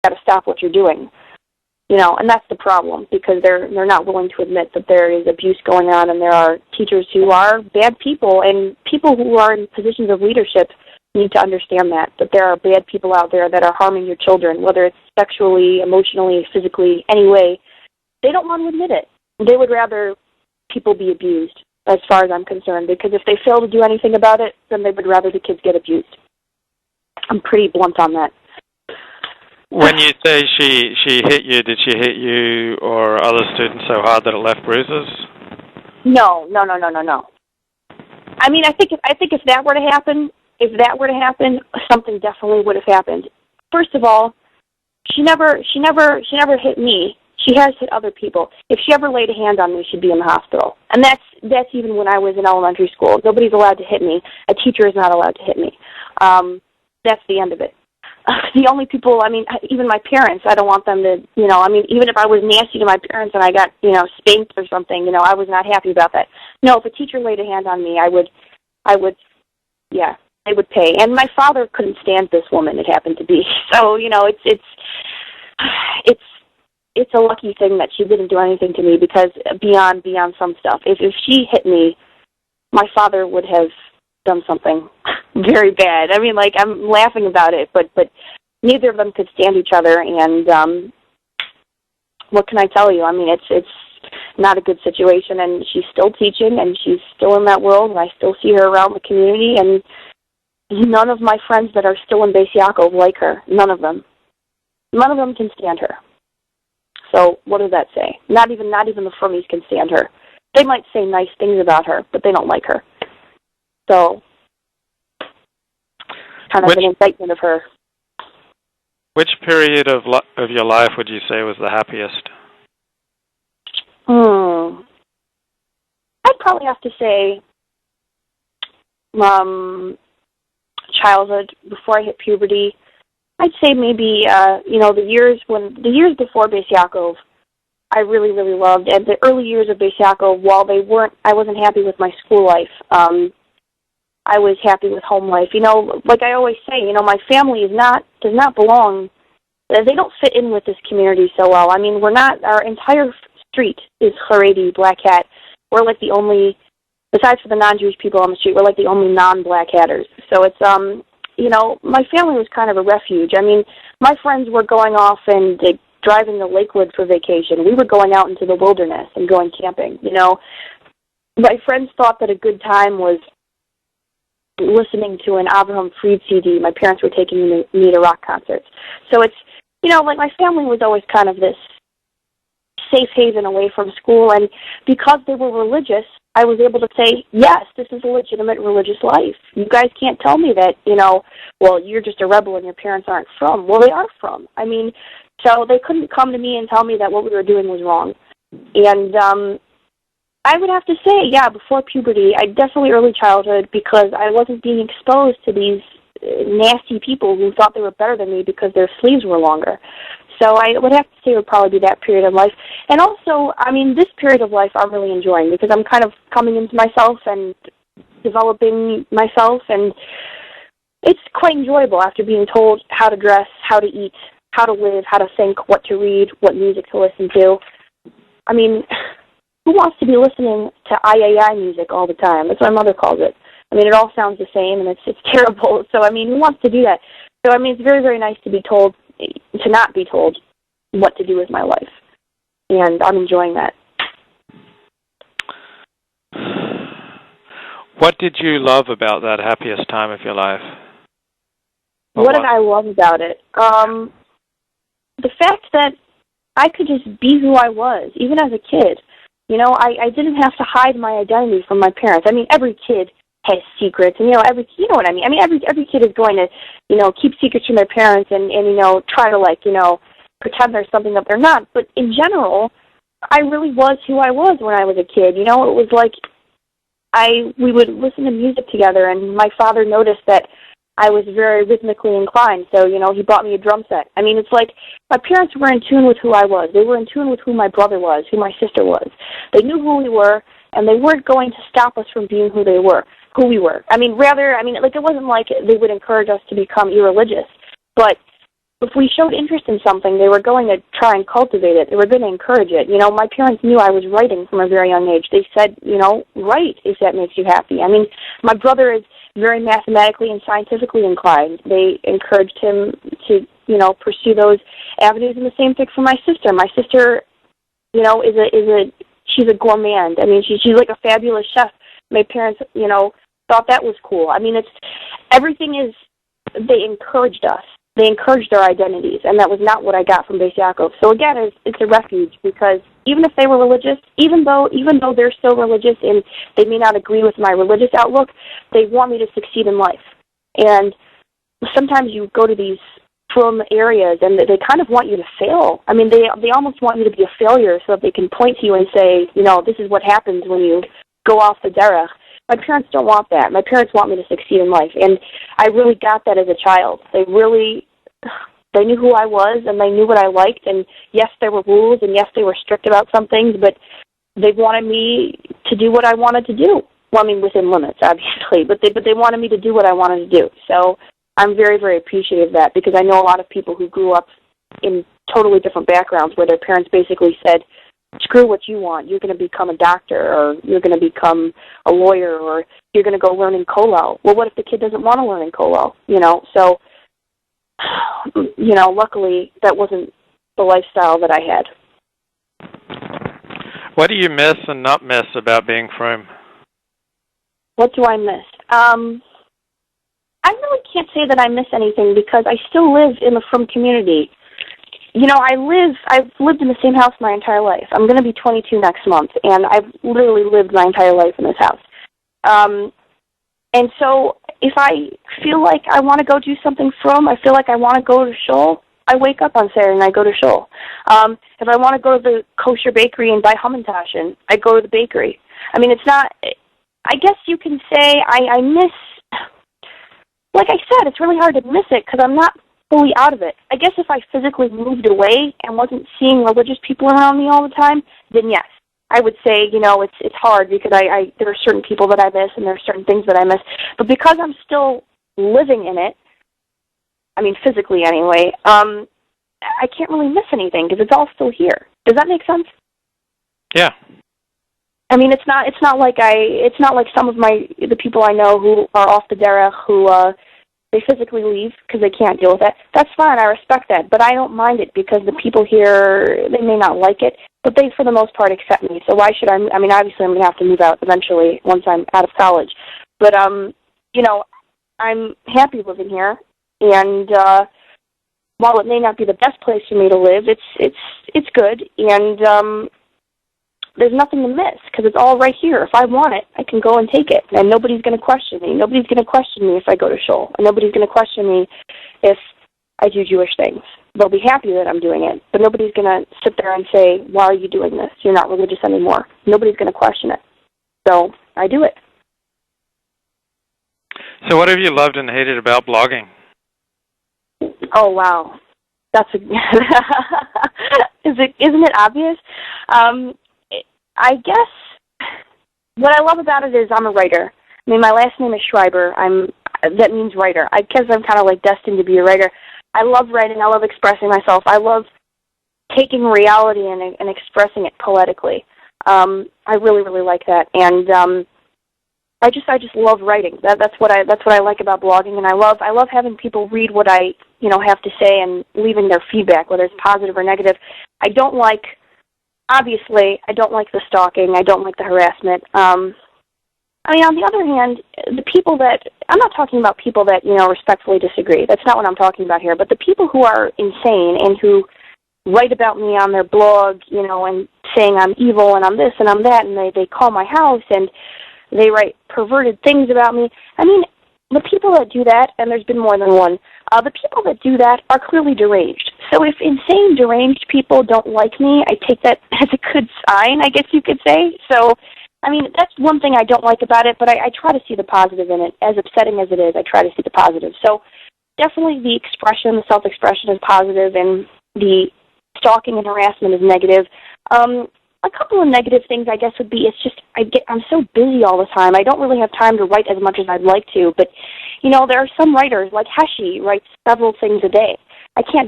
got to stop what you're doing. You know, and that's the problem, because they're not willing to admit that there is abuse going on, and there are teachers who are bad people, and people who are in positions of leadership need to understand that there are bad people out there that are harming your children, whether it's sexually, emotionally, physically, any way. They don't want to admit it. They would rather people be abused, as far as I'm concerned, because if they fail to do anything about it, then they would rather the kids get abused. I'm pretty blunt on that. When you say she hit you, did she hit you or other students so hard that it left bruises? No. I mean, I think if that were to happen, something definitely would have happened. First of all, she never hit me. She has hit other people. If she ever laid a hand on me, she'd be in the hospital. And that's even when I was in elementary school. Nobody's allowed to hit me. A teacher is not allowed to hit me. That's the end of it. The only people, I mean, even my parents, I don't want them to, you know, I mean, even if I was nasty to my parents and I got, you know, spanked or something, you know, I was not happy about that. No, if a teacher laid a hand on me, I would, yeah, they would pay. And my father couldn't stand this woman, it happened to be. So, you know, it's a lucky thing that she didn't do anything to me, because beyond some stuff, if she hit me, my father would have done something very bad. I mean, like, I'm laughing about it, but neither of them could stand each other, and what can I tell you? I mean, it's not a good situation, and she's still teaching, and she's still in that world, and I still see her around the community, and none of my friends that are still in Beis Yaakov like her. None of them. None of them can stand her. So what does that say? Not even the Frummies can stand her. They might say nice things about her, but they don't like her. So, kind of an indictment of her. Which period of your life would you say was the happiest? I'd probably have to say childhood, before I hit puberty. I'd say maybe the years before Beis Yaakov, I really, really loved, and the early years of Beis Yaakov, while I wasn't happy with my school life. I was happy with home life. You know, like I always say, you know, my family does not belong. They don't fit in with this community so well. I mean, our entire street is Haredi, Black Hat. We're like the only, besides for the non-Jewish people on the street, we're like the only non-Black Hatters. So it's, you know, my family was kind of a refuge. I mean, my friends were going off and driving to Lakewood for vacation. We were going out into the wilderness and going camping, you know. My friends thought that a good time was listening to an Avraham Fried CD. My parents were taking me to rock concerts. So it's, you know, like my family was always kind of this safe haven away from school, and because they were religious, I was able to say, yes, this is a legitimate religious life. You guys can't tell me that, you know, well, you're just a rebel and your parents aren't from. Well, they are from. I mean, so they couldn't come to me and tell me that what we were doing was wrong. And I would have to say, yeah, before puberty, definitely early childhood, because I wasn't being exposed to these nasty people who thought they were better than me because their sleeves were longer. So I would have to say it would probably be that period of life. And also, I mean, this period of life I'm really enjoying, because I'm kind of coming into myself and developing myself, and it's quite enjoyable after being told how to dress, how to eat, how to live, how to think, what to read, what music to listen to. I mean, who wants to be listening to I music all the time? That's what my mother calls it. I mean, it all sounds the same, and it's terrible. So, I mean, who wants to do that? So, I mean, it's very, very nice to be told, to not be told what to do with my life. And I'm enjoying that. What did you love about that happiest time of your life? What did I love about it? The fact that I could just be who I was, even as a kid. You know, I didn't have to hide my identity from my parents. I mean, every kid has secrets, and, you know, you know what I mean? I mean, every kid is going to, you know, keep secrets from their parents and you know, try to, like, you know, pretend there's something that they're not. But in general, I really was who I was when I was a kid. You know, it was like we would listen to music together, and my father noticed that I was very rhythmically inclined, so, you know, he bought me a drum set. I mean, it's like my parents were in tune with who I was. They were in tune with who my brother was, who my sister was. They knew who we were, and they weren't going to stop us from being who we were. I mean, rather, I mean, like, it wasn't like they would encourage us to become irreligious, but if we showed interest in something, they were going to try and cultivate it. They were going to encourage it. You know, my parents knew I was writing from a very young age. They said, you know, write if that makes you happy. I mean, my brother is very mathematically and scientifically inclined. They encouraged him to, you know, pursue those avenues, and the same thing for my sister. My sister, you know, she's a gourmand. I mean, she's like a fabulous chef. My parents, you know, thought that was cool. I mean, they encouraged us. They encouraged our identities, and that was not what I got from Beis Yaakov. So again, it's a refuge, because even if they were religious, even though they're still religious and they may not agree with my religious outlook, they want me to succeed in life. And sometimes you go to these frum areas and they kind of want you to fail. I mean, they almost want you to be a failure so that they can point to you and say, you know, this is what happens when you go off the derech. My parents don't want that. My parents want me to succeed in life, and I really got that as a child. They knew who I was, and they knew what I liked, and yes, there were rules, and yes, they were strict about some things, but they wanted me to do what I wanted to do. Well, I mean, within limits, obviously, but they wanted me to do what I wanted to do. So I'm very, very appreciative of that, because I know a lot of people who grew up in totally different backgrounds where their parents basically said, screw what you want. You're going to become a doctor, or you're going to become a lawyer, or you're going to go learn in kollel. Well, what if the kid doesn't want to learn in kollel? You know, so, you know, luckily that wasn't the lifestyle that I had. What do you miss and not miss about being frum? What do I miss? I really can't say that I miss anything, because I still live in the frum community. You know, I've lived in the same house my entire life. I'm going to be 22 next month, and I've literally lived my entire life in this house. And so if I feel like I want to go do something frum, I feel like I want to go to shul, I wake up on Saturday and I go to shul. If I want to go to the kosher bakery and buy Hamantaschen, I go to the bakery. I mean, it's not, I guess you can say I miss, like I said, it's really hard to miss it because I'm not fully out of it. I guess if I physically moved away and wasn't seeing religious people around me all the time, then yes, I would say, you know, it's hard, because there are certain people that I miss and there are certain things that I miss. But because I'm still living in it, I mean physically anyway, I can't really miss anything because it's all still here. Does that make sense? Yeah. I mean, it's not like some of the people I know who are off the derech who they physically leave because they can't deal with it. That's fine. I respect that. But I don't mind it, because the people here, they may not like it, but they, for the most part, accept me. So why should I mean, obviously I'm going to have to move out eventually once I'm out of college. But, you know, I'm happy living here. And while it may not be the best place for me to live, it's good. And there's nothing to miss, because it's all right here. If I want it, I can go and take it, and nobody's going to question me. Nobody's going to question me if I go to shul, and nobody's going to question me if I do Jewish things. They'll be happy that I'm doing it, but nobody's going to sit there and say, why are you doing this? You're not religious anymore. Nobody's going to question it. So I do it. So what have you loved and hated about blogging? Oh, wow. That's isn't it obvious? I guess what I love about it is I'm a writer. I mean, my last name is Schreiber. That means writer. I guess I'm kind of like destined to be a writer. I love writing. I love expressing myself. I love taking reality and expressing it poetically. I really, really like that. And I just love writing. That's what I like about blogging. And I love having people read what I have to say and leaving their feedback, whether it's positive or negative. Obviously, I don't like the stalking. I don't like the harassment. I mean, on the other hand, I'm not talking about people that, respectfully disagree. That's not what I'm talking about here. But the people who are insane and who write about me on their blog, and saying I'm evil and I'm this and I'm that, and they call my house and they write perverted things about me. I mean, the people that do that, and there's been more than one, the people that do that are clearly deranged. So if insane, deranged people don't like me, I take that as a good sign, I guess you could say. So, I mean, that's one thing I don't like about it, but I try to see the positive in it. As upsetting as it is, I try to see the positive. So definitely the self-expression is positive, and the stalking and harassment is negative. A couple of negative things, I guess, would be I'm so busy all the time. I don't really have time to write as much as I'd like to. But, there are some writers, like Heshi, writes several things a day. I can't